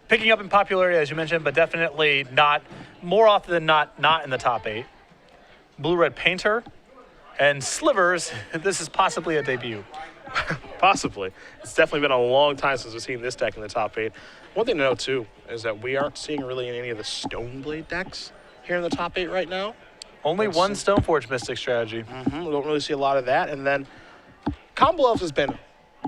picking up in popularity, as you mentioned, but definitely not, more often than not in the top 8. Blue-red Painter and Slivers. This is possibly a debut. Possibly. It's definitely been a long time since we've seen this deck in the top 8. One thing to note, too, is that we aren't seeing really any of the Stoneblade decks here in the top 8 right now. Only one Stoneforge Mystic strategy. We don't really see a lot of that. And then Combo Elf has been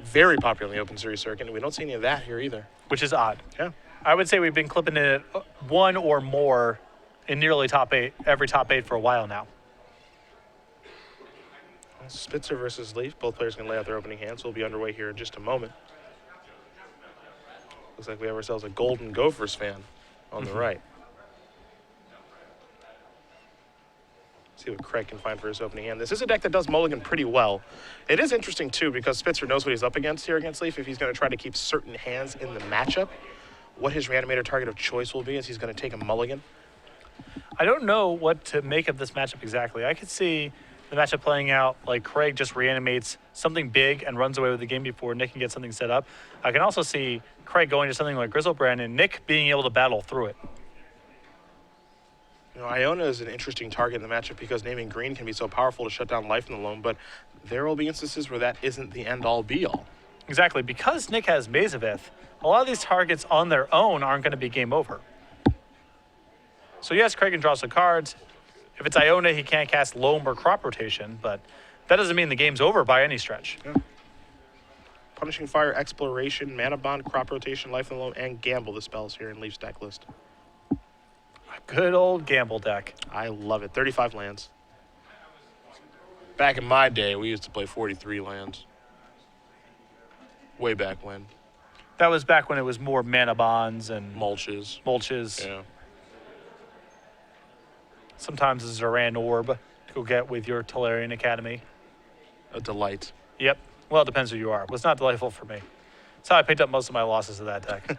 very popular in the Open Series circuit, and we don't see any of that here either. Which is odd. Yeah. I would say we've been clipping it one or more in nearly top 8, every top 8 for a while now. Spitzer versus Leaf. Both players can lay out their opening hands. We'll be underway here in just a moment. Looks like we have ourselves a Golden Gophers fan on the right. See what Craig can find for his opening hand. This is a deck that does mulligan pretty well. It is interesting, too, because Spitzer knows what he's up against here against Leaf. If he's going to try to keep certain hands in the matchup, what his Reanimator target of choice will be is he's going to take a mulligan. I don't know what to make of this matchup exactly. I could see the matchup playing out like Craig just reanimates something big and runs away with the game before Nick can get something set up. I can also see Craig going to something like Grizzlebrand and Nick being able to battle through it. You know, Iona is an interesting target in the matchup because naming green can be so powerful to shut down life in the loam, but there will be instances where that isn't the end-all be-all. Exactly. Because Nick has Mazavith, a lot of these targets on their own aren't going to be game over. So yes, Craig can draw some cards. If it's Iona, he can't cast Loam or Crop Rotation, but that doesn't mean the game's over by any stretch. Yeah. Punishing Fire, Exploration, Mana Bond, Crop Rotation, Life in the Loam, and Gamble the spells here in Leaf's deck list. A good old Gamble deck. I love it. 35 lands. Back in my day, we used to play 43 lands. Way back when. That was back when it was more Mana Bonds and Mulches. Yeah. Yeah. Sometimes a Zoran Orb to go get with your Tolarian Academy. A delight. Yep. Well, it depends who you are. It was not delightful for me. That's how I picked up most of my losses of that deck.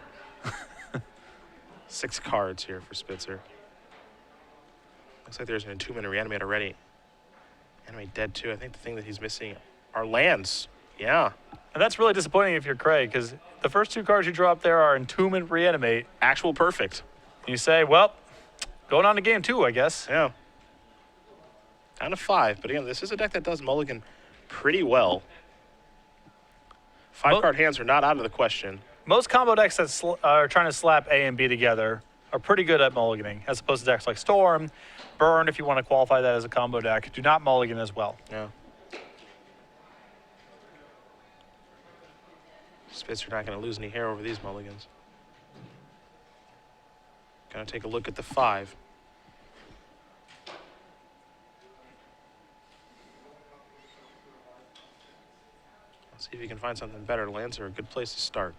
6 cards here for Spitzer. Looks like there's an Entombment Reanimate already. Animate dead too. I think the thing that he's missing are lands. Yeah. And that's really disappointing if you're Craig, because the first 2 cards you draw up there are Entombment Reanimate. Actual perfect. And you say, well, going on to game 2, I guess. Yeah. Down to 5. But again, this is a deck that does mulligan pretty well. 5-card hands are not out of the question. Most combo decks that are trying to slap A and B together are pretty good at mulliganing, as opposed to decks like Storm, Burn, if you want to qualify that as a combo deck, do not mulligan as well. Yeah. Spitzer not going to lose any hair over these mulligans. Going to take a look at the 5. Let's see if you can find something better. Lands are a good place to start.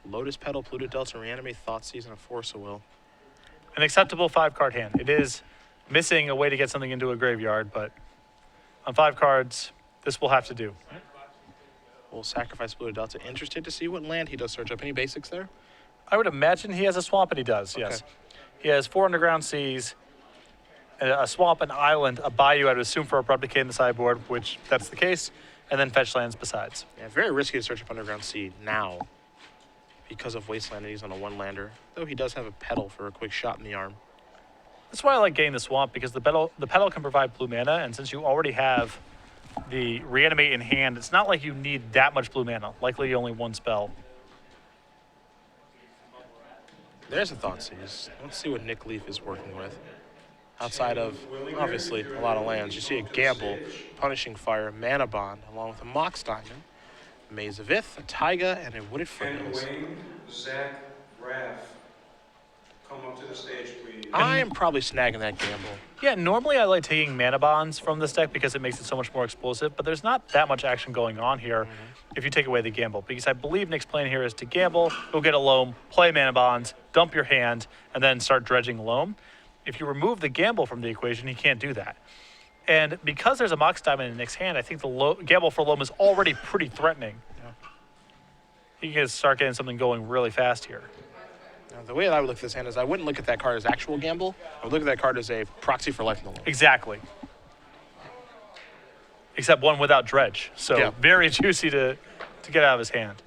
Lotus Petal, Polluted Delta, Reanimate, Thoughtseize, and a Force of Will. An acceptable 5-card hand. It is missing a way to get something into a graveyard, but on 5 cards, this will have to do. We'll sacrifice Polluted Delta. Interested to see what land he does search up. Any basics there? I would imagine he has a swamp, and he does, yes. Okay. He has 4 underground seas, a swamp, an island, a bayou, I would assume for Abrupt Decay in the sideboard, which that's the case, and then fetch lands besides. Yeah, very risky to search up Underground Sea now because of Wasteland and he's on a 1-lander, though he does have a Petal for a quick shot in the arm. That's why I like getting the swamp, because the petal can provide blue mana, and since you already have the Reanimate in hand, it's not like you need that much blue mana, likely only 1 spell. There's a Thoughtseize. Let's see what Nick Leaf is working with. Outside of, obviously, a lot of lands. You see a Gamble, Punishing Fire, Mana Bond, along with a Mox Diamond, Maze of Ith, a Taiga, and a Wooded Foothills. And Wayne, Zach, Raph, come up to the stage, please. I am probably snagging that Gamble. Yeah, normally I like taking Mana Bonds from this deck because it makes it so much more explosive, but there's not that much action going on here if you take away the Gamble, because I believe Nick's plan here is to gamble, go get a Loam, play Mana Bonds, dump your hand, and then start dredging Loam. If you remove the Gamble from the equation, he can't do that. And because there's a Mox Diamond in Nick's hand, I think the Gamble for Loam is already pretty threatening. Yeah. He can start getting something going really fast here. Now, the way that I would look at this hand is I wouldn't look at that card as actual Gamble. I would look at that card as a proxy for Life in the Loam. Exactly. Except one without Dredge. So Yeah. very juicy to get out of his hand.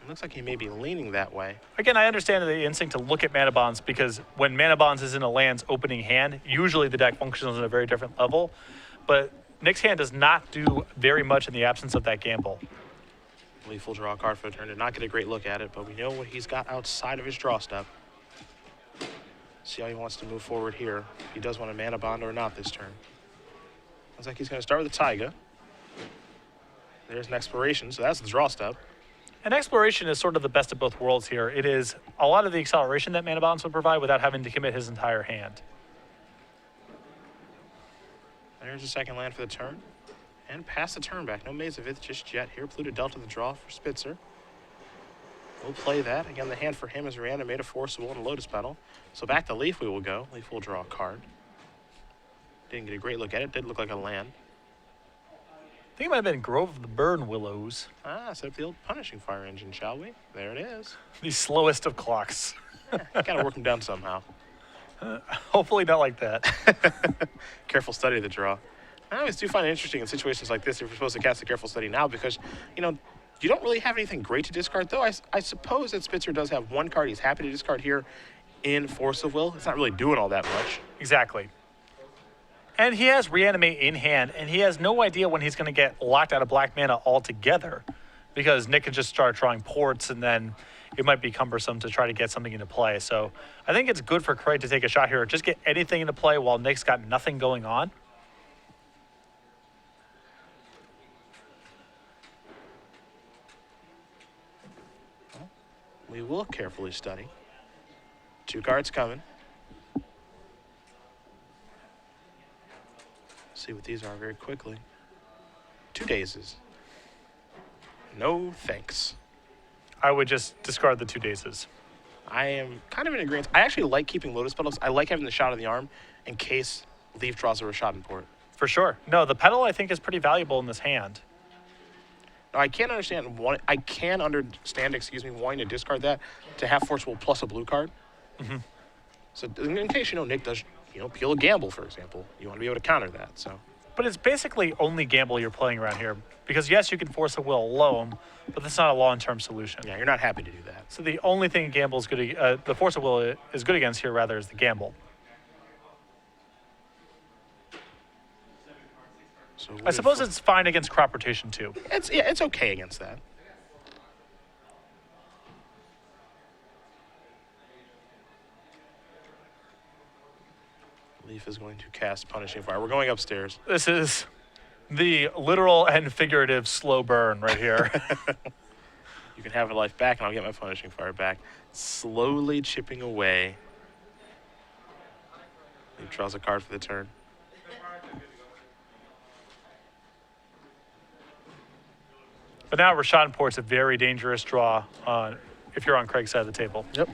Looks like he may be leaning that way. Again, I understand the instinct to look at mana bonds because when mana bonds is in a land's opening hand, usually the deck functions on a very different level. But Nick's hand does not do very much in the absence of that gamble. Leaf will draw a card for the turn. Did not get a great look at it, but we know what he's got outside of his draw step. See how he wants to move forward here. If he does want a mana bond or not this turn. Looks like he's going to start with a Taiga. There's an exploration, so that's the draw step. And exploration is sort of the best of both worlds here. It is a lot of the acceleration that mana bonds would provide without having to commit his entire hand. There's a second land for the turn. And pass the turn back. No Maze of Ith just yet here. Pluto Delta the draw for Spitzer. We'll play that. Again, the hand for him is Reanimate, a Force Will, and a Lotus Petal. So back to Leaf we will go. Leaf will draw a card. Didn't get a great look at it. Did look like a land. I think it might have been Grove of the Burn Willows. Ah, set up the old Punishing Fire engine, shall we? There it is. The slowest of clocks. Gotta work him down somehow. Hopefully not like that. Careful study of the draw. I always do find it interesting in situations like this if you're supposed to cast a Careful Study now because, you know, you don't really have anything great to discard, though I suppose that Spitzer does have one card he's happy to discard here in Force of Will. It's not really doing all that much. Exactly. And he has Reanimate in hand, and he has no idea when he's going to get locked out of black mana altogether because Nick can just start drawing ports, and then it might be cumbersome to try to get something into play. So I think it's good for Craig to take a shot here. Just get anything into play while Nick's got nothing going on. We will carefully study. 2 cards coming. See what these are very quickly. 2 dazes. No thanks. I would just discard the 2 dazes. I am kind of in agreement. I actually like keeping Lotus Petals. I like having the shot on the arm in case Leaf draws a Rashad port. For sure. No, the petal I think is pretty valuable in this hand. Now, I can understand wanting to discard that to have Force Will plus a blue card. Mm-hmm. So in case, Nick does, peel a gamble, for example. You want to be able to counter that, so. But it's basically only gamble you're playing around here. Because yes, you can Force a Will alone, but that's not a long-term solution. Yeah, you're not happy to do that. So the only thing gamble is good, the Force of Will is good against here, rather, is the gamble. So I suppose it's fine against crop rotation too. It's okay against that. Leaf is going to cast Punishing Fire. We're going upstairs. This is the literal and figurative slow burn right here. You can have a life back, and I'll get my Punishing Fire back. Slowly chipping away. Leaf draws a card for the turn. But now Rashad Port's a very dangerous draw if you're on Craig's side of the table. Yep.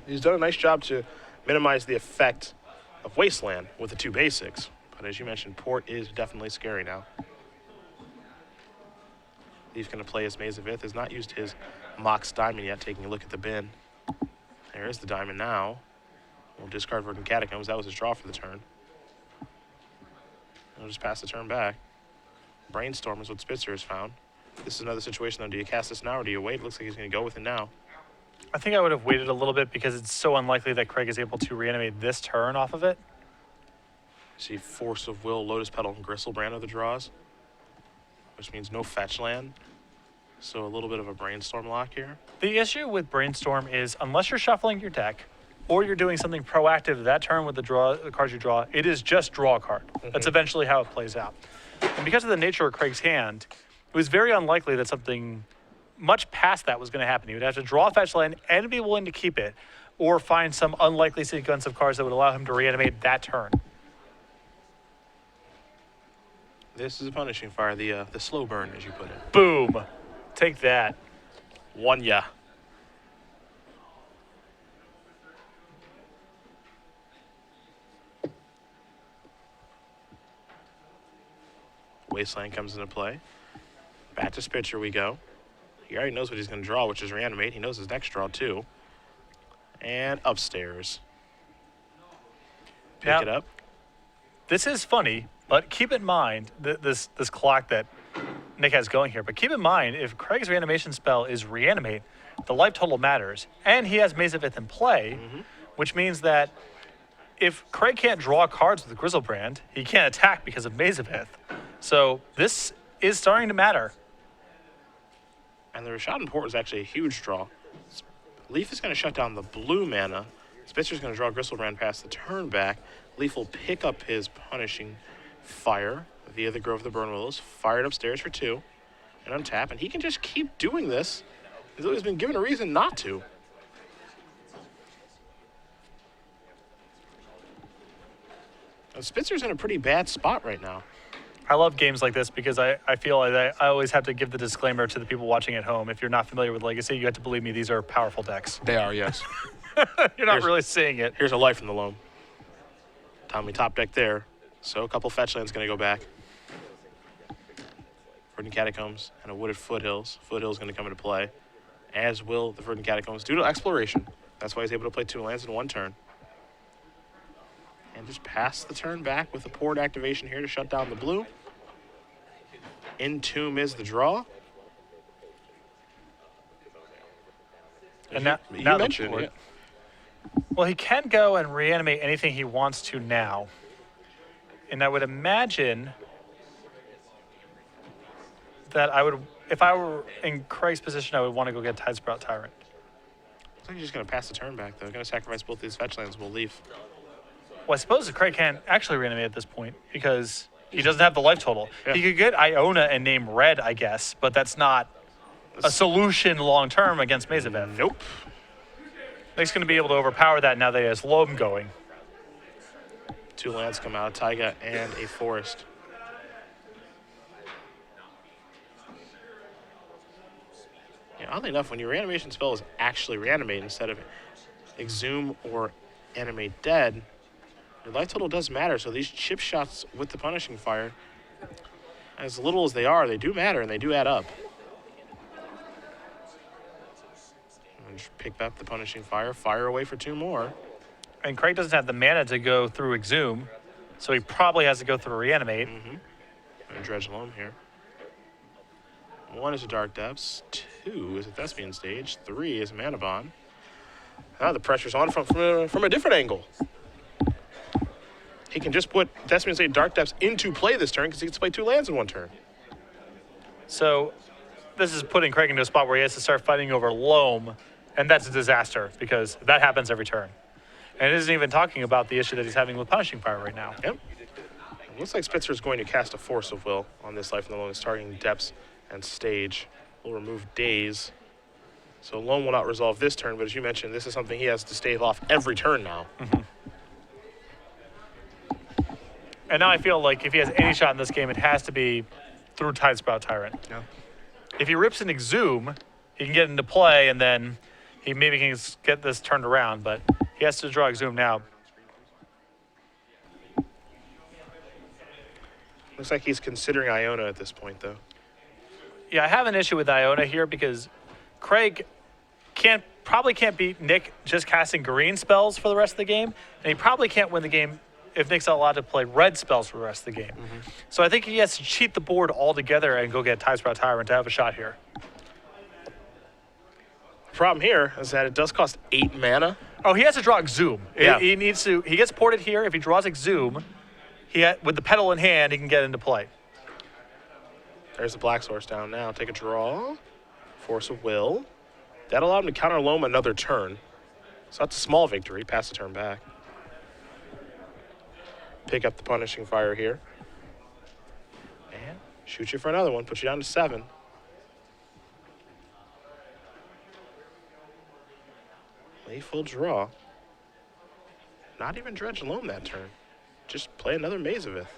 He's done a nice job to minimize the effect of Wasteland with the 2 basics. But as you mentioned, Port is definitely scary now. Leaf's going to play his Maze of Ith. Has not used his Mox Diamond yet, taking a look at the bin. There is the Diamond now. We'll discard Verdant Catacombs. That was his draw for the turn. He'll just pass the turn back. Brainstorm is what Spitzer has found. This is another situation, though. Do you cast this now or do you wait? It looks like he's going to go with it now. I think I would have waited a little bit because it's so unlikely that Craig is able to reanimate this turn off of it. See Force of Will, Lotus Petal, and Gristlebrand are the draws, which means no fetch land. So a little bit of a Brainstorm lock here. The issue with Brainstorm is unless you're shuffling your deck or you're doing something proactive that turn with the cards you draw, it is just draw a card. That's eventually how it plays out. And because of the nature of Craig's hand, it was very unlikely that something much past that was going to happen. He would have to draw a fetch land and be willing to keep it, or find some unlikely sequence of cards that would allow him to reanimate that turn. This is a Punishing Fire, the slow burn, as you put it. Boom. Take that. One ya. Wasteland comes into play. Back to Spitzer we go. He already knows what he's going to draw, which is Reanimate. He knows his next draw, too. And upstairs. Pick it up. This is funny, but keep in mind that this clock that Nick has going here. But keep in mind, if Craig's reanimation spell is reanimate, the life total matters. And he has Maze of Ith in play, which means that if Craig can't draw cards with Grizzlebrand, he can't attack because of Maze of Ith. So this is starting to matter. And the Rashad Port was actually a huge draw. Leaf is going to shut down the blue mana. Spitzer's going to draw Grizzlebrand past the turn back. Leaf will pick up his Punishing Fire via the Grove of the Burn Willows, fire it upstairs for 2, and untap. And he can just keep doing this. He's always been given a reason not to. And Spitzer's in a pretty bad spot right now. I love games like this because I feel like I always have to give the disclaimer to the people watching at home. If you're not familiar with Legacy, you have to believe me, these are powerful decks. They are, yes. You're not really seeing it. Here's a life from the loam. Tommy top deck there. So a couple fetch lands going to go back. Verdant Catacombs and a Wooded Foothills. Foothills going to come into play, as will the Verdant Catacombs due to exploration. That's why he's able to play 2 lands in 1 turn. And just pass the turn back with the Port activation here to shut down the blue. Entomb is the draw. And now you the mentioned Port. it. Well, he can go and reanimate anything he wants to now. And I would imagine that if I were in Craig's position, I would want to go get Tidesprout Tyrant. Looks like he's just going to pass the turn back, though. Going to sacrifice both these fetch lands. We'll leave. Well, I suppose that Craig can't actually reanimate at this point because he doesn't have the life total. Yeah. He could get Iona and name Red, I guess, but that's not a solution long term against Maze of Ith. Nope. Nick's going to be able to overpower that now that he has Loam going. 2 lands come out, Taiga and a Forest. Yeah, oddly enough, when your reanimation spell is actually reanimate instead of exhume or animate dead, your life total does matter. So these chip shots with the Punishing Fire, as little as they are, they do matter and they do add up. And just pick up the Punishing Fire, fire away for 2 more. And Craig doesn't have the mana to go through Exhume, so he probably has to go through Reanimate. And Dredge Loam here. 1 is a Dark Depths, 2 is a Thespian Stage, 3 is a Mana Bond. Now the pressure's on from a different angle. He can just put Thespian Stage Dark Depths into play this turn because he gets to play 2 lands in 1 turn. So this is putting Craig into a spot where he has to start fighting over Loam, and that's a disaster because that happens every turn. And it isn't even talking about the issue that he's having with Punishing Fire right now. Yep. It looks like Spitzer is going to cast a Force of Will on this Life in the Loam, targeting Depths and Stage. We'll remove Daze. So Loam will not resolve this turn, but as you mentioned, this is something he has to stave off every turn now. And now I feel like if he has any shot in this game, it has to be through Tidesprout Tyrant. Yeah. If he rips an Exhume, he can get into play, and then he maybe can get this turned around, but he has to draw Exhume now. Looks like he's considering Iona at this point, though. Yeah, I have an issue with Iona here because Craig probably can't beat Nick just casting green spells for the rest of the game, and he probably can't win the game if Nick's not allowed to play red spells for the rest of the game. So I think he has to cheat the board altogether and go get Tidesprout Tyrant to have a shot here. The problem here is that it does cost 8 mana. Oh, he has to draw Exhume. Yeah. He needs to. He gets ported here. If he draws Exhume, with the pedal in hand, he can get into play. There's the Black Source down now. Take a draw. Force of Will. That allowed him to counter Loam another turn. So that's a small victory. Pass the turn back. Pick up the Punishing Fire here. And shoot you for another one. Put you down to 7. Leaf will draw. Not even Dredge Loam that turn. Just play another Maze of Ith.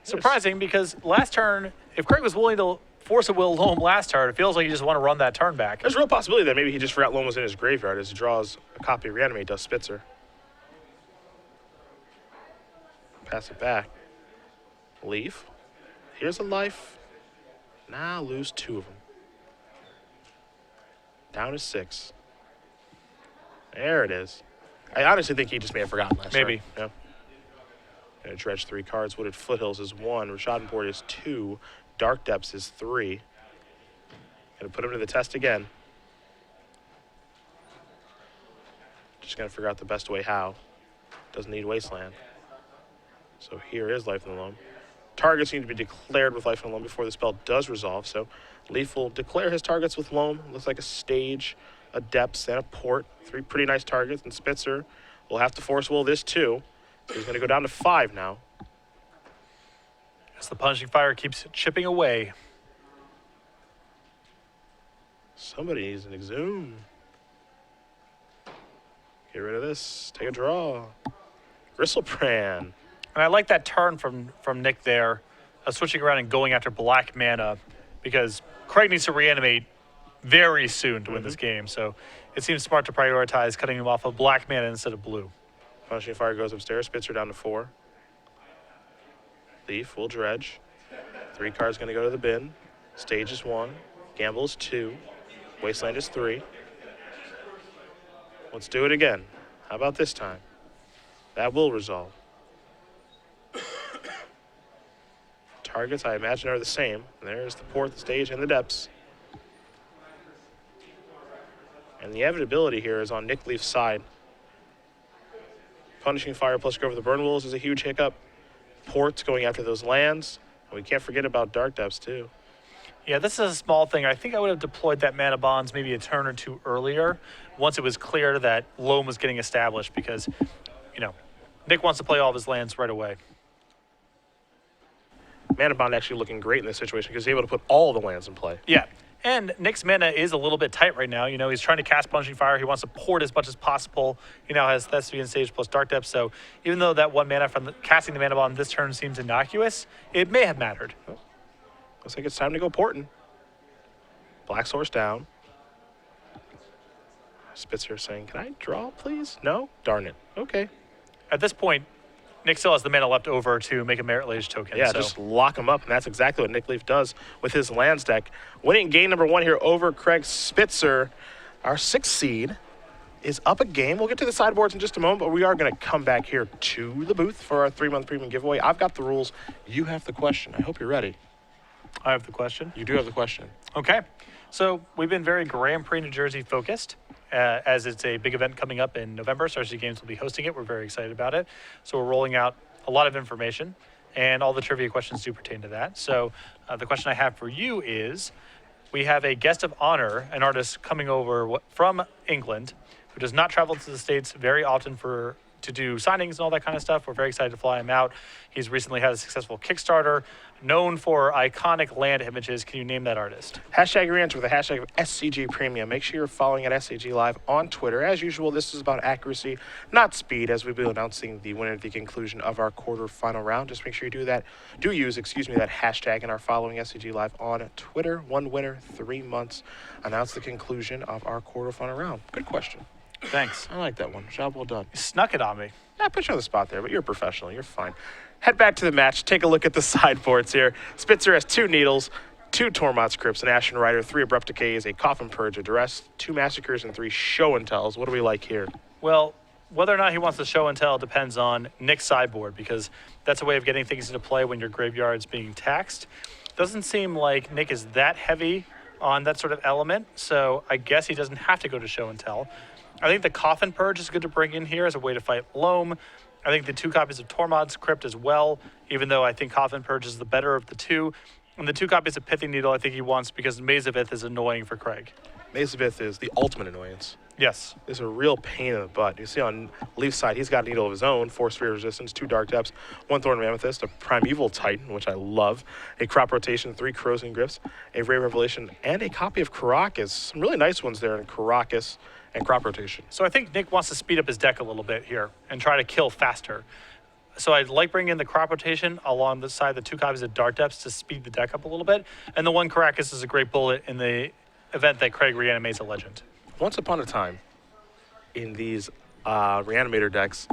Surprising because last turn, if Craig was willing to force a Will Loam last turn, it feels like you just want to run that turn back. There's a real possibility that maybe he just forgot Loam was in his graveyard as he draws a copy of Reanimate, does Spitzer. Pass it back. Leaf. Here's a life. Now lose 2 of them. Down to 6. There it is. I honestly think he just may have forgotten last turn. Maybe. Yeah. Gonna dredge 3 cards. Wooded Foothills is 1. Rashad Board is 2. Dark Depths is 3. Gonna put him to the test again. Just gonna figure out the best way how. Doesn't need Wasteland. So here is Life in the Loam. Targets need to be declared with Life in the Loam before the spell does resolve. So Leaf will declare his targets with Loam. Looks like a Stage, a Depths, and a Port. 3 pretty nice targets. And Spitzer will have to Force Will this too. So he's gonna go down to 5 now. As the Punishing Fire keeps chipping away. Somebody needs an Exhume. Get rid of this. Take a draw. Gristlebrand. And I like that turn from Nick there, switching around and going after black mana, because Craig needs to reanimate very soon to win this game. So it seems smart to prioritize cutting him off of black mana instead of blue. Punishing Fire goes upstairs. Spitzer down to 4. Leaf will dredge. 3 cards going to go to the bin. Stage is 1. Gamble is 2. Wasteland is 3. Let's do it again. How about this time? That will resolve. Targets, I imagine, are the same. There's the Port, the Stage, and the Depths. And the inevitability here is on Nick Leaf's side. Punishing Fire plus go over the Burn Wolves is a huge hiccup. Port's going after those lands. And we can't forget about Dark Depths, too. Yeah, this is a small thing. I think I would have deployed that Mana Bonds maybe a turn or 2 earlier, once it was clear that Loam was getting established, because, you know, Nick wants to play all of his lands right away. Mana Bond actually looking great in this situation because he's able to put all the lands in play. Yeah, and Nick's mana is a little bit tight right now. You know, he's trying to cast Punishing Fire. He wants to port as much as possible. He now has Thespian Stage plus Dark Depths. So even though that 1 mana from casting the Mana Bond this turn seems innocuous, it may have mattered. Looks like it's time to go porting. Black Source down. Spitzer saying, can I draw, please? No? Darn it. Okay. At this point, Nick still has the mana left over to make a Merit Lage token. Yeah, so just lock him up, and that's exactly what Nick Leaf does with his lands deck. Winning game number 1 here over Craig Spitzer. Our 6th seed is up a game. We'll get to the sideboards in just a moment, but we are going to come back here to the booth for our 3-month premium giveaway. I've got the rules. You have the question. I hope you're ready. I have the question. You do have the question. Okay. So we've been very Grand Prix New Jersey focused, as it's a big event coming up in November. SCGMINN will be hosting it. We're very excited about it. So we're rolling out a lot of information, and all the trivia questions do pertain to that. So the question I have for you is, we have a guest of honor, an artist coming over from England, who does not travel to the States very often to do signings and all that kind of stuff. We're very excited to fly him out. He's recently had a successful Kickstarter, known for iconic land images. Can you name that artist? Hashtag your answer with the hashtag of SCG Premium. Make sure you're following at SCG Live on Twitter. As usual, this is about accuracy, not speed, as we'll be announcing the winner at the conclusion of our quarterfinal round. Just make sure you do that. Do use, that hashtag and are following SCG Live on Twitter. 1 winner, 3 months. Announce the conclusion of our quarterfinal round. Good question. Thanks. I like that one. Job well done. You snuck it on me. I put you on the spot there, but you're a professional. You're fine. Head back to the match. Take a look at the sideboards here. Spitzer has 2 Needles, 2 Tormod's Crypts, an Ashen Rider, 3 Abrupt Decays, a Coffin Purge, a Duress, 2 Massacres, and 3 Show and Tells. What do we like here? Well, whether or not he wants to show and tell depends on Nick's sideboard, because that's a way of getting things into play when your graveyard's being taxed. Doesn't seem like Nick is that heavy on that sort of element, so I guess he doesn't have to go to show and tell. I think the Coffin Purge is good to bring in here as a way to fight Loam. I think the 2 copies of Tormod's Crypt as well, even though I think Coffin Purge is the better of the 2. And the 2 copies of Pithing Needle I think he wants because Maze of Ith is annoying for Craig. Maze of Ith is the ultimate annoyance. Yes. It's a real pain in the butt. You see on Leaf's side, he's got a Needle of his own, 4 Sphere Resistance, 2 Dark Depths, 1 Thorn of Amethyst, a Primeval Titan, which I love, a Crop Rotation, 3 Corrosion Gryphs, a Ray Revelation, and a copy of Karakas. Some really nice ones there in Karakas and Crop Rotation. So I think Nick wants to speed up his deck a little bit here and try to kill faster. So I'd like bringing in the Crop Rotation along the side, the 2 copies of Dark Depths to speed the deck up a little bit. And the 1 Caracas is a great bullet in the event that Craig reanimates a legend. Once upon a time, in these Reanimator decks,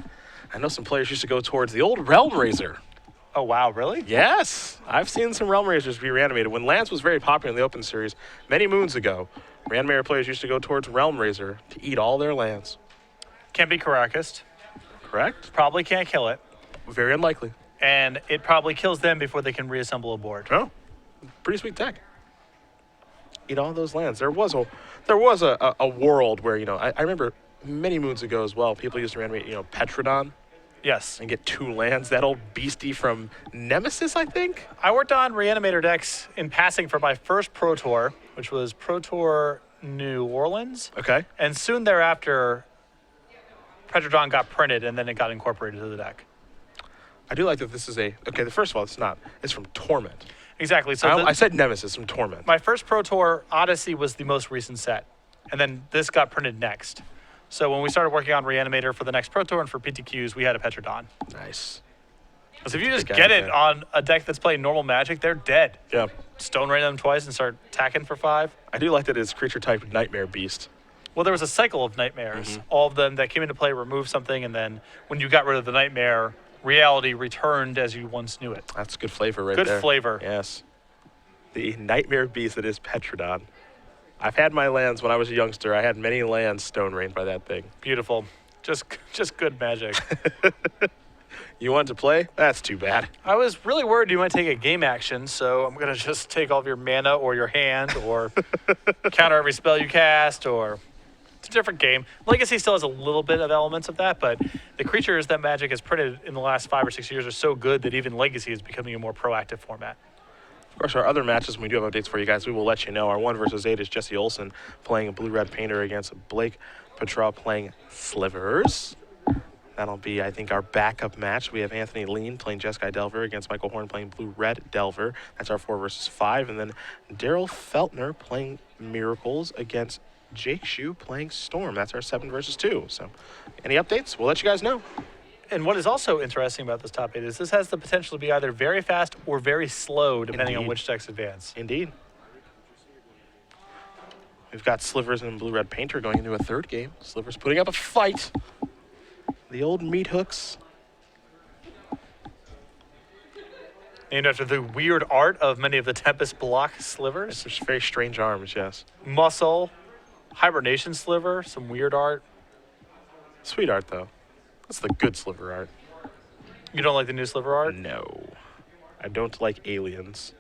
I know some players used to go towards the old Realm Razor. Oh, wow, really? Yes, I've seen some Realm Razors be reanimated. When Lance was very popular in the Open Series many moons ago, Reanimator players used to go towards Realm Razor to eat all their lands. Can't be Caracas. Correct? Probably can't kill it. Very unlikely. And it probably kills them before they can reassemble a board. No. pretty sweet deck. Eat all those lands. There was a world where, I remember many moons ago as well, people used to reanimate, Petrodon Yes. and get 2 lands. That old beastie from Nemesis, I think. I worked on Reanimator decks in passing for my first Pro Tour, which was Pro Tour New Orleans. Okay. And soon thereafter, Petrodon got printed and then it got incorporated to the deck. I do like that this is first of all, it's not. It's from Torment. Exactly. So I said Nemesis from Torment. my first Pro Tour, Odyssey, was the most recent set. And then this got printed next. So when we started working on Reanimator for the next Pro Tour and for PTQs, we had a Petrodon. Nice. Because if you just Good get guy, it yeah. on a deck that's playing normal Magic, they're dead. Yeah. Stone Rain them twice and start attacking for 5. I do like that it's creature type Nightmare Beast. Well, there was a cycle of nightmares. All of them that came into play removed something, and then when you got rid of the nightmare, reality returned as you once knew it. That's good flavor right Good there. flavor. Yes. The Nightmare Beast that is Petrodon. I've had my lands when I was a youngster. I had many lands stone rained by that thing. Beautiful. Just good magic. You wanted to play? That's too bad. I was really worried you might take a game action, so I'm going to just take all of your mana or your hand or counter every spell you cast, or it's a different game. Legacy still has a little bit of elements of that, but the creatures that Magic has printed in the last 5 or 6 years are so good that even Legacy is becoming a more proactive format. Of course, our other matches, when we do have updates for you guys, we will let you know. Our 1 versus 8 is Jesse Olsen playing a blue-red painter against Blake Petrell playing Slivers. That'll be, I think, our backup match. We have Anthony Lean playing Jeskai Delver against Michael Horn playing blue-red Delver. That's our 4 versus 5. And then Daryl Feltner playing Miracles against Jake Shue playing Storm. That's our 7 versus 2. So any updates, we'll let you guys know. And what is also interesting about this top 8 is this has the potential to be either very fast or very slow, depending on Indeed. which decks advance. Indeed. We've got Slivers and Blue-Red Painter going into a 3rd game. Slivers putting up a fight. The old meat hooks. Named after the weird art of many of the Tempest block slivers. It's very strange arms, yes. Muscle, Hibernation sliver, some weird art. Sweet art, though. That's the good Sliver art. You don't like the new sliver art? No. I don't like aliens.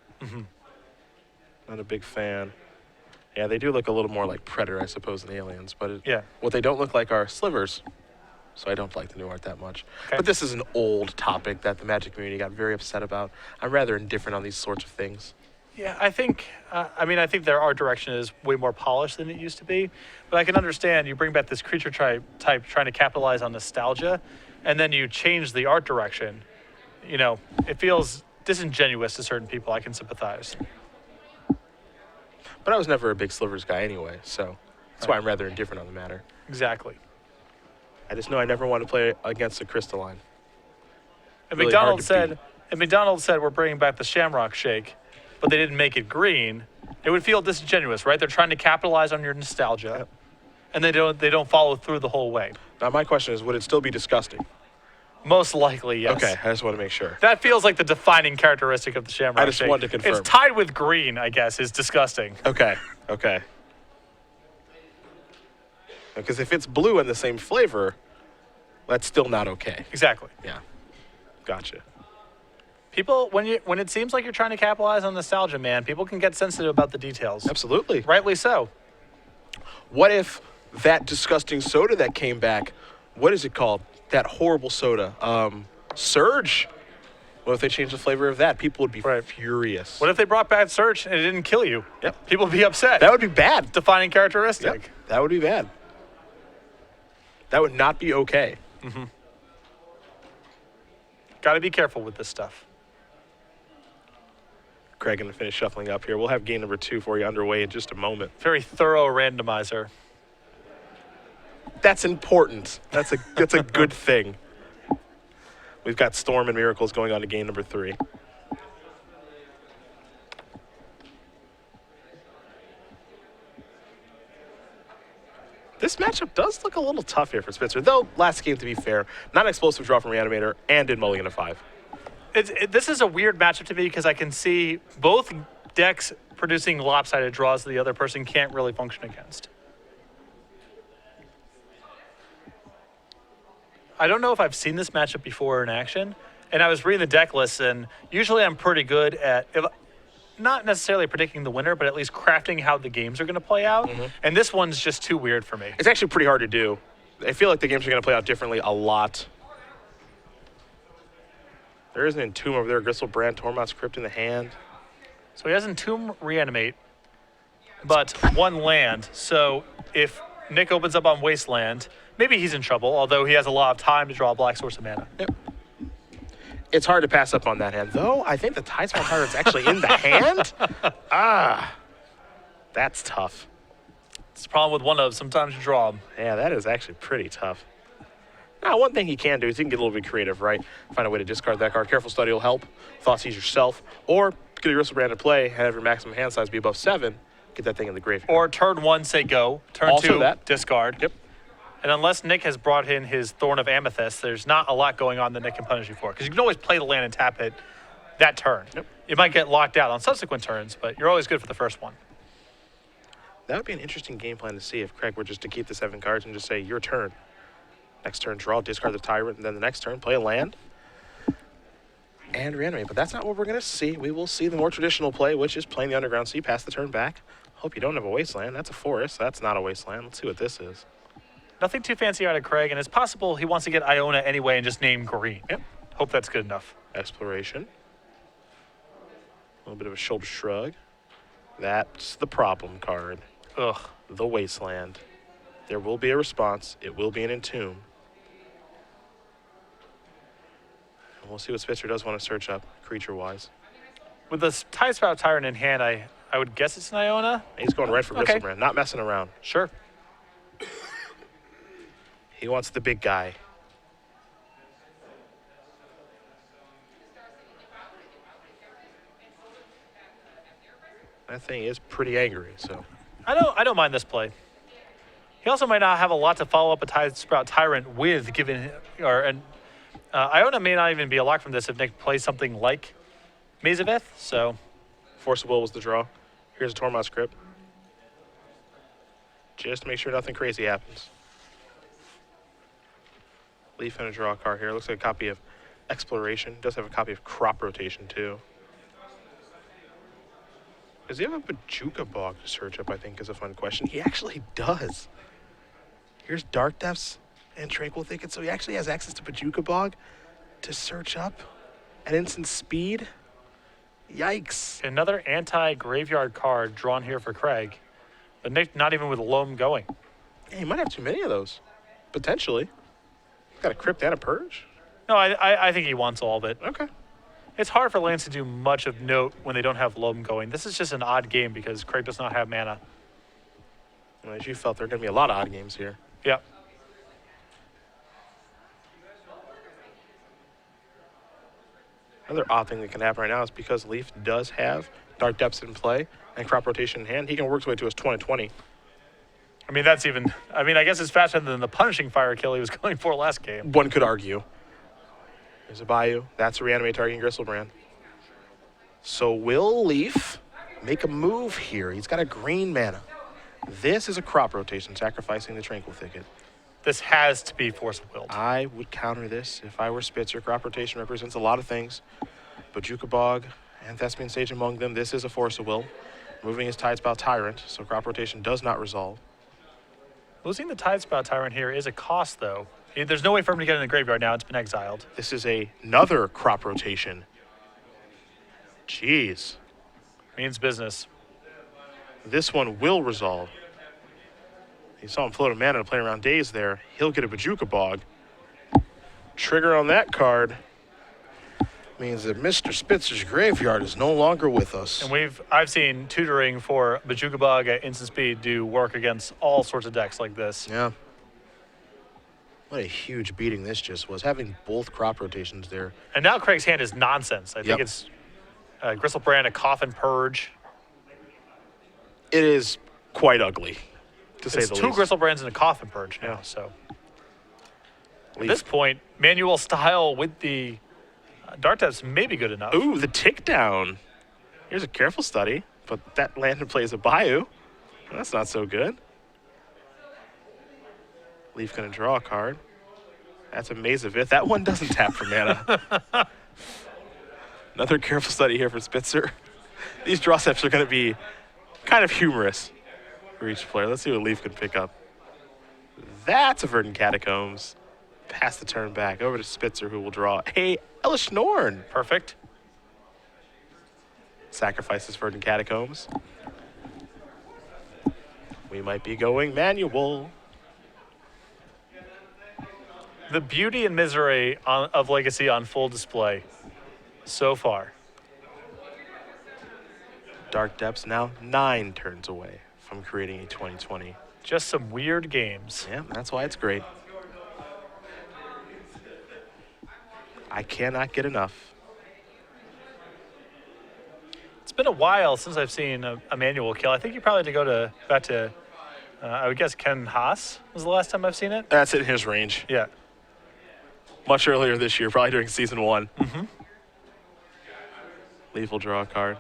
Not a big fan. Yeah, they do look a little more like Predator, I suppose, than aliens. But Yeah. what they don't look like are slivers. So I don't like the new art that much. Okay. But this is an old topic that the Magic community got very upset about. I'm rather indifferent on these sorts of things. Yeah, I think their art direction is way more polished than it used to be. But I can understand you bring back this creature type trying to capitalize on nostalgia, and then you change the art direction. You know, it feels disingenuous to certain people. I can sympathize. But I was never a big Slivers guy anyway, so that's why I'm rather indifferent on the matter. Exactly. I just know I never want to play against a Crystalline. And Really McDonald's said we're bringing back the Shamrock Shake, but they didn't make it green. It would feel disingenuous, right? They're trying to capitalize on your nostalgia, Yep. and they don't follow through the whole way. Now my question is, would it still be disgusting? Most likely, yes. Okay, I just want to make sure. That feels like the defining characteristic of the Shamrock I just Shake. wanted to confirm. It's tied with green, I guess, is disgusting. Okay. Because if it's blue and the same flavor, that's still not okay. Exactly. Yeah. Gotcha. People, when it seems like you're trying to capitalize on nostalgia, man, people can get sensitive about the details. Absolutely. Rightly so. What if that disgusting soda that came back, what is it called? That horrible soda. Surge? What if they changed the flavor of that? People would be furious. What if they brought back Search and it didn't kill you? Yep. People would be upset. That would be bad. Defining characteristic. Yep. That would be bad. That would not be okay. Got to be careful with this stuff. Craig going to finish shuffling up here. We'll have game number 2 for you underway in just a moment. Very thorough randomizer. That's important. That's a good thing. We've got Storm and Miracles going on to game number 3. This matchup does look a little tough here for Spitzer, though last game, to be fair, not an explosive draw from Reanimator and did Mulligan a 5. This is a weird matchup to me because I can see both decks producing lopsided draws that the other person can't really function against. I don't know if I've seen this matchup before in action, and I was reading the deck list, and usually I'm pretty good at not necessarily predicting the winner, but at least crafting how the games are going to play out. And this one's just too weird for me. It's actually pretty hard to do. I feel like the games are going to play out differently a lot. There is an Entomb over there. Gristlebrand, Tormod's Crypt in the hand. So he has Entomb, Reanimate, but one land. So if Nick opens up on Wasteland, maybe he's in trouble, although he has a lot of time to draw a black source of mana. Yep. It's hard to pass up on that hand, though. I think the Tidespout Tyrant's actually in the hand. That's tough. It's the problem with one of, sometimes you draw them. Yeah, that is actually pretty tough. Now, one thing he can do is he can get a little bit creative, right? Find a way to discard that card. Careful Study will help. Thoughtseize yourself. Or get your Gristlebrand to play, have your maximum hand size be above 7. Get that thing in the graveyard. Or turn 1, say go. Turn Also 2, that. discard. Yep. And unless Nick has brought in his Thorn of Amethyst, there's not a lot going on that Nick can punish you for. Because you can always play the land and tap it that turn. Yep. You might get locked out on subsequent turns, but you're always good for the first one. That would be an interesting game plan to see if Craig were just to keep the 7 cards and just say, your turn. Next turn, draw, discard the Tyrant, and then the next turn, play a land and reanimate. But that's not what we're going to see. We will see the more traditional play, which is playing the Underground Sea, pass the turn back. Hope you don't have a Wasteland. That's a forest. That's not a Wasteland. Let's see what this is. Nothing too fancy out of Craig, and it's possible he wants to get Iona anyway and just name green. Yep. Hope that's good enough. Exploration. A little bit of a shoulder shrug. That's the problem card. Ugh. The Wasteland. There will be a response. It will be an Entomb. And we'll see what Spitzer does want to search up, creature-wise. With the Tidespout Tyrant in hand, I would guess it's an Iona. He's going right for Okay. Gristlebrand, not messing around. Sure. He wants the big guy. That thing is pretty angry, so. I don't mind this play. He also might not have a lot to follow up a Tidespout Tyrant with, given Iona may not even be a lock from this if Nick plays something like Maze of Ith. So Force of Will was the draw. Here's a Tormod's Crypt. Just to make sure nothing crazy happens. Leaf and a draw card here. Looks like a copy of Exploration. Does have a copy of Crop Rotation, too. Does he have a Bajuka Bog to search up, I think, is a fun question. He actually does. Here's Dark Depths and Tranquil Thicket, so he actually has access to Bajuka Bog to search up at instant speed. Yikes. another anti-graveyard card drawn here for Craig. But Nick not even with Loam going. Yeah, he might have too many of those, potentially. Got a Crypt and a Purge? No, I think he wants all of it. Okay. It's hard for lands to do much of note when they don't have Loam going. This is just an odd game because Craig does not have mana. Well, as you felt, there are going to be a lot of odd games here. Yeah. Another odd thing that can happen right now is because Leaf does have Dark Depths in play and Crop Rotation in hand, he can work his way to his 20/20. I guess it's faster than the Punishing Fire kill he was going for last game. One could argue. There's a Bayou. That's a Reanimate targeting Gristlebrand. So will Leaf make a move here? He's got a green mana. This is a Crop Rotation, sacrificing the Tranquil Thicket. This has to be Force of Will. I would counter this if I were Spitzer. Crop Rotation represents a lot of things. Bajuka Bog and Thespian Sage among them. This is a Force of Will. Moving his Tidespout Tyrant, so Crop Rotation does not resolve. Losing the Tidespout Tyrant here is a cost, though. There's no way for him to get in the graveyard now. It's been exiled. This is another Crop Rotation. Jeez. Means business. This one will resolve. You saw him float a mana to play around days there. He'll get a Bajuka Bog. Trigger on that card means that Mr. Spitzer's graveyard is no longer with us. And I've seen tutoring for Bajuka Bug at instant speed do work against all sorts of decks like this. Yeah. What a huge beating this just was, having both Crop Rotations there. And now Craig's hand is nonsense. I think it's Gristlebrand, a Coffin Purge. It is quite ugly, to say It's the two least. Gristlebrands and a Coffin Purge now, Yeah. so. At Leaf. this point, manual style with the Dart Depths may be good enough. Ooh, the tick down. Here's a Careful Study, but that land in play is a Bayou. That's not so good. Leaf gonna draw a card. That's a Maze of Ith. That one doesn't tap for mana. Another Careful Study here for Spitzer. These draw steps are going to be kind of humorous for each player. Let's see what Leaf can pick up. That's a Verdant Catacombs. Pass the turn back over to Spitzer, who will draw a Elish Norn. Perfect. Sacrifices Verdant Catacombs. We might be going manual. The beauty and misery of Legacy on full display so far. Dark Depths now 9 turns away from creating a 2020. Just some weird games. Yeah, that's why it's great. I cannot get enough. It's been a while since I've seen a manual kill. I think you probably had to go back to, I would guess Ken Haas was the last time I've seen it. That's in his range. Yeah. Much earlier this year, probably during season 1. Mm-hmm. Leaf will draw a card.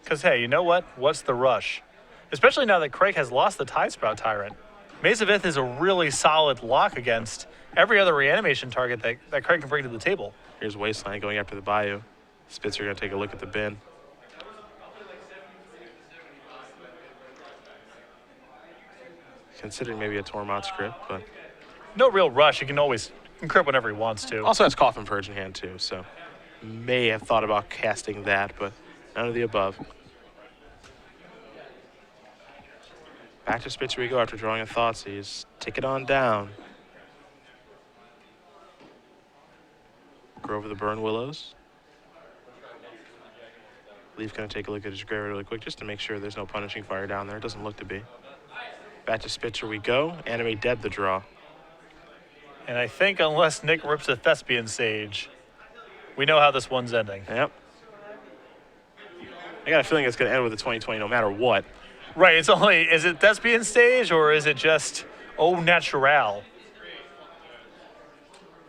Because, hey, you know what? What's the rush? Especially now that Craig has lost the Tide Sprout Tyrant. Maze of Ith is a really solid lock against every other reanimation target that Craig can bring to the table. Here's Wasteland going after the Bayou. Spitzer going to take a look at the bin. Considering maybe a Tormod script, but No real rush. He can always encrypt whenever he wants to. also has Coffin Purge in hand too, so may have thought about casting that, but none of the above. Back to Spitzer we go after drawing a Thoughtseize. Take it on down. Grove of the Burn Willows. Leaf gonna take a look at his graveyard really quick just to make sure there's no Punishing Fire down there. It doesn't look to be. Back to Spitzer we go. Animate Dead the draw. And I think unless Nick rips a Thespian Sage, we know how this one's ending. Yep. I got a feeling it's gonna end with a 2020 no matter what. Right, it's only, is it Thespian Stage or is it just au natural?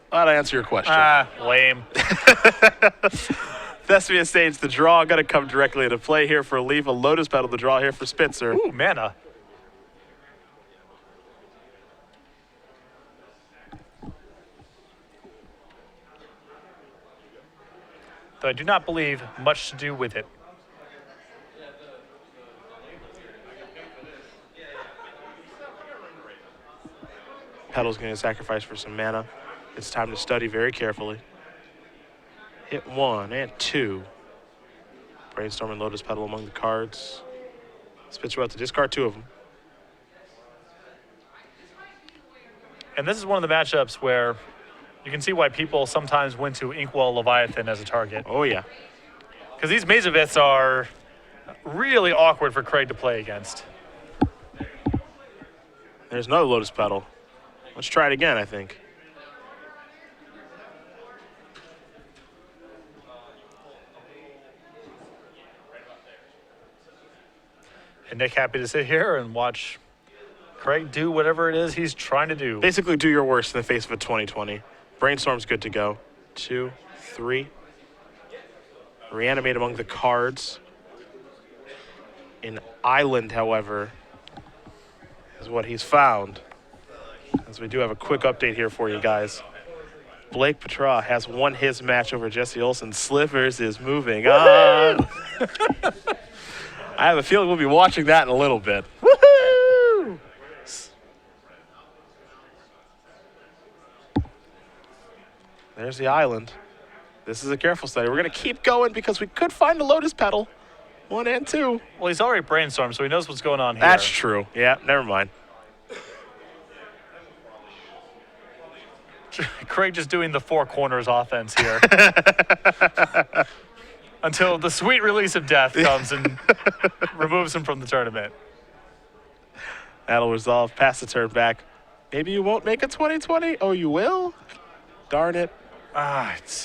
That'll answer your question. Lame. Thespian Stage, the draw gonna come directly into play here for Leaf. A Lotus Petal, the draw here for Spitzer. Ooh, mana. Though I do not believe much to do with it. Petal's gonna sacrifice for some mana. It's time to study very carefully. Hit 1 and 2. Brainstorm and Lotus Petal among the cards. Spitzer about to discard 2 of them. And this is one of the matchups where you can see why people sometimes went to Inkwell Leviathan as a target. Oh yeah. Because these Maze of Iths are really awkward for Craig to play against. There's another Lotus Petal. Let's try it again, I think. And Nick happy to sit here and watch Craig do whatever it is he's trying to do. Basically do your worst in the face of a 2020. Brainstorm's good to go. 2, 3. Reanimate among the cards. An island, however, is what he's found. As we do have a quick update here for you guys. Blake Petra has won his match over Jesse Olsen. Slivers is moving on. I have a feeling we'll be watching that in a little bit. Woohoo! There's the island. This is a careful study. We're going to keep going because we could find a Lotus Petal. 1 and 2. Well, he's already brainstormed, so he knows what's going on here. That's true. Yeah, never mind. Craig just doing the four corners offense here. Until the sweet release of death comes and removes him from the tournament. That'll resolve. Pass the turn back. Maybe you won't make a 2020. Oh, you will? Darn it.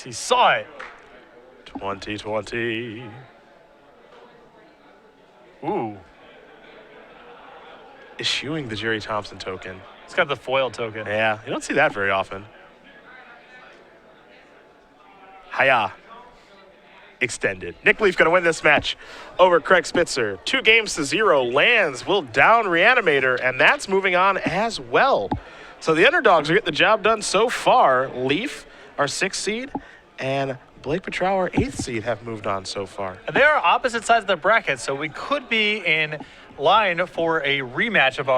He saw it. 2020. Ooh. Issuing the Jerry Thompson token. It's got the foil token. Yeah, you don't see that very often. Hiya. Extended. Nick Leaf going to win this match over Craig Spitzer. 2-0. Lands will down Reanimator, and that's moving on as well. So the underdogs are getting the job done so far. Leaf, our 6th seed, and Blake Petrau, our 8th seed, have moved on so far. And they are opposite sides of the bracket, so we could be in line for a rematch of our